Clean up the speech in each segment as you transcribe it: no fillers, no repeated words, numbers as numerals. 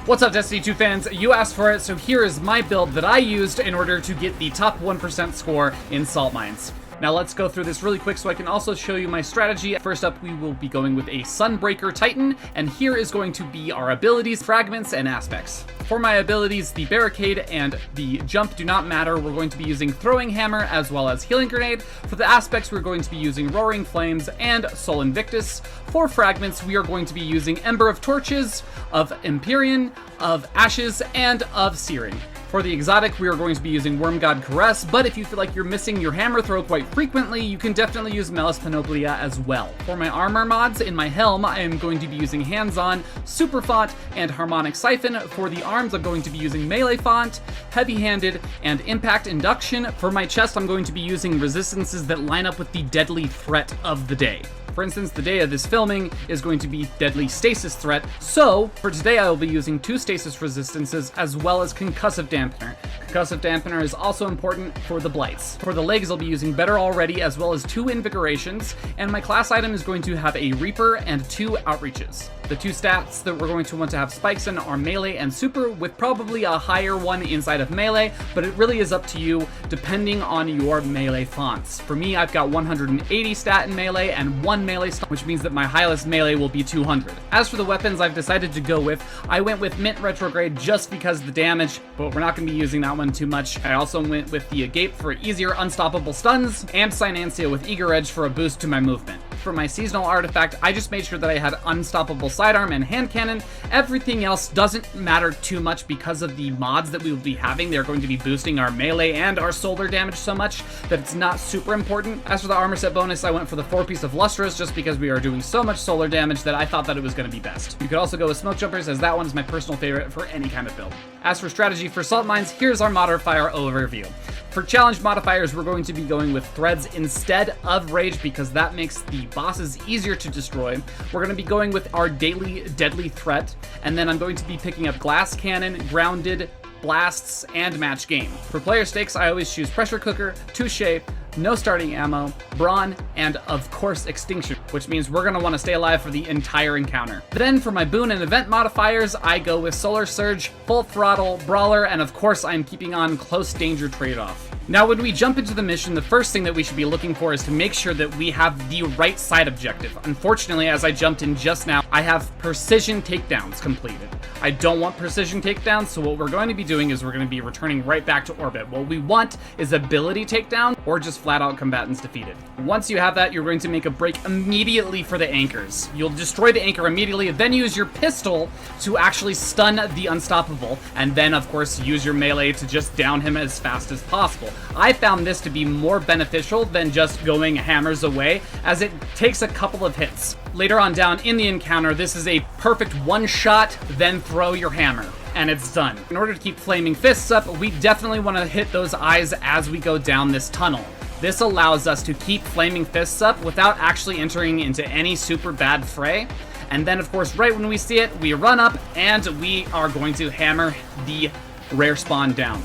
What's up, Destiny 2 fans? You asked for it, so here is my build that I used in order to get the top 1% score in Salt Mines. Now let's go through this really quick so I can also show you my strategy. First up, we will be going with a Sunbreaker Titan, and here is going to be our abilities, fragments, and aspects. For my abilities, the Barricade and the Jump do not matter. We're going to be using Throwing Hammer as well as Healing Grenade. For the aspects, we're going to be using Roaring Flames and Sol Invictus. For fragments, we are going to be using Ember of Torches, of Empyrean, of Ashes, and of Searing. For the exotic, we are going to be using Wormgod Caress, but if you feel like you're missing your hammer throw quite frequently, you can definitely use Melis Panoplia as well. For my armor mods, in my helm, I am going to be using Hands-On, Super Font, and Harmonic Siphon. For the arms, I'm going to be using Melee Font, Heavy-Handed, and Impact Induction. For my chest, I'm going to be using resistances that line up with the deadly threat of the day. For instance, the day of this filming is going to be Deadly Stasis Threat, so for today I will be using 2 stasis resistances as well as Concussive Dampener. Concussive Dampener is also important for the Blights. For the legs, I'll be using Better Already as well as 2 Invigorations, and my class item is going to have a Reaper and 2 Outreaches. The 2 stats that we're going to want to have spikes in are Melee and Super, with probably a higher one inside of Melee, but it really is up to you depending on your Melee fonts. For me, I've got 180 stat in Melee and 1 Melee stat, which means that my highest Melee will be 200. As for the weapons I've decided to go with, I went with Mint Retrograde just because of the damage, but we're not going to be using that one too much. I also went with the Agape for easier unstoppable stuns, and Cynancia with Eager Edge for a boost to my movement. For my seasonal artifact, I just made sure that I had unstoppable sidearm and hand cannon. Everything else doesn't matter too much because of the mods that we will be having. They're going to be boosting our melee and our solar damage so much that it's not super important. As for the armor set bonus, I went for the 4-piece of Lustrous just because we are doing so much solar damage that I thought that it was going to be best. You could also go with Smoke Jumpers, as that one is my personal favorite for any kind of build. As for strategy for Salt Mines, here's our modifier overview. For challenge modifiers, we're going to be going with Threads instead of Rage because that makes the bosses easier to destroy. We're going to be going with our daily deadly threat, and then I'm going to be picking up Glass Cannon, Grounded, Blasts, and Match Game. For player stakes, I always choose Pressure Cooker, Touche, no starting ammo, Brawn, and of course Extinction, which means we're going to want to stay alive for the entire encounter. Then for my boon and event modifiers, I go with Solar Surge, Full Throttle, Brawler, and of course I'm keeping on Close Danger trade-off. Now, when we jump into the mission, the first thing that we should be looking for is to make sure that we have the right side objective. Unfortunately, as I jumped in just now, I have precision takedowns completed. I don't want precision takedowns, so what we're going to be doing is we're going to be returning right back to orbit. What we want is ability takedown or just flat out combatants defeated. Once you have that, you're going to make a break immediately for the anchors. You'll destroy the anchor immediately, then use your pistol to actually stun the unstoppable, and then of course use your melee to just down him as fast as possible. I found this to be more beneficial than just going hammers away, as it takes a couple of hits. Later on down in the encounter, this is a perfect one shot, then throw your hammer, and it's done. In order to keep Flaming Fists up, we definitely want to hit those eyes as we go down this tunnel. This allows us to keep Flaming Fists up without actually entering into any super bad fray. And then of course, right when we see it, we run up and we are going to hammer the rare spawn down.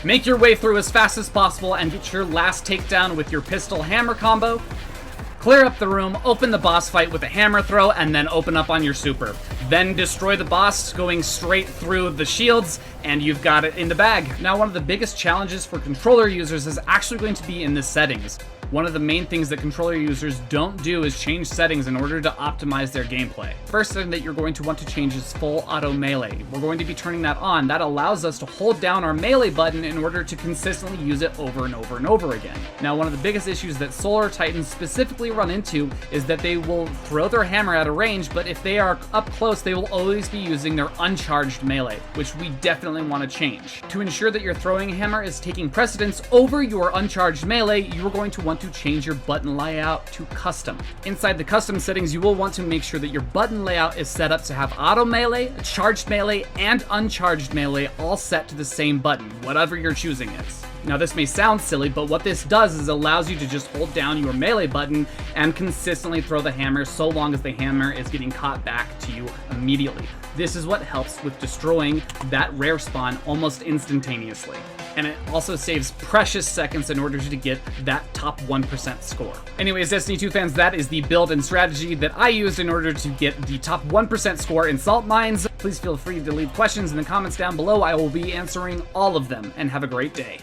Make your way through as fast as possible and get your last takedown with your pistol hammer combo. Clear up the room, open the boss fight with a hammer throw, and then open up on your super. Then destroy the boss, going straight through the shields, and you've got it in the bag. Now, one of the biggest challenges for controller users is actually going to be in the settings. One of the main things that controller users don't do is change settings in order to optimize their gameplay. First thing that you're going to want to change is full auto melee. We're going to be turning that on. That allows us to hold down our melee button in order to consistently use it over and over and over again. Now, one of the biggest issues that Solar Titans specifically run into is that they will throw their hammer at a range, but if they are up close, they will always be using their uncharged melee, which we definitely want to change. To ensure that your throwing hammer is taking precedence over your uncharged melee, you are going to want to change your button layout to custom. Inside the custom settings, you will want to make sure that your button layout is set up to have auto melee, charged melee, and uncharged melee all set to the same button, whatever you're choosing is. Now, this may sound silly, but what this does is allows you to just hold down your melee button and consistently throw the hammer so long as the hammer is getting caught back to you immediately. This is what helps with destroying that rare spawn almost instantaneously. and it also saves precious seconds in order to get that top 1% score. Anyways, Destiny 2 fans, that is the build and strategy that I used in order to get the top 1% score in Salt Mines. Please feel free to leave questions in the comments down below. I will be answering all of them, and have a great day.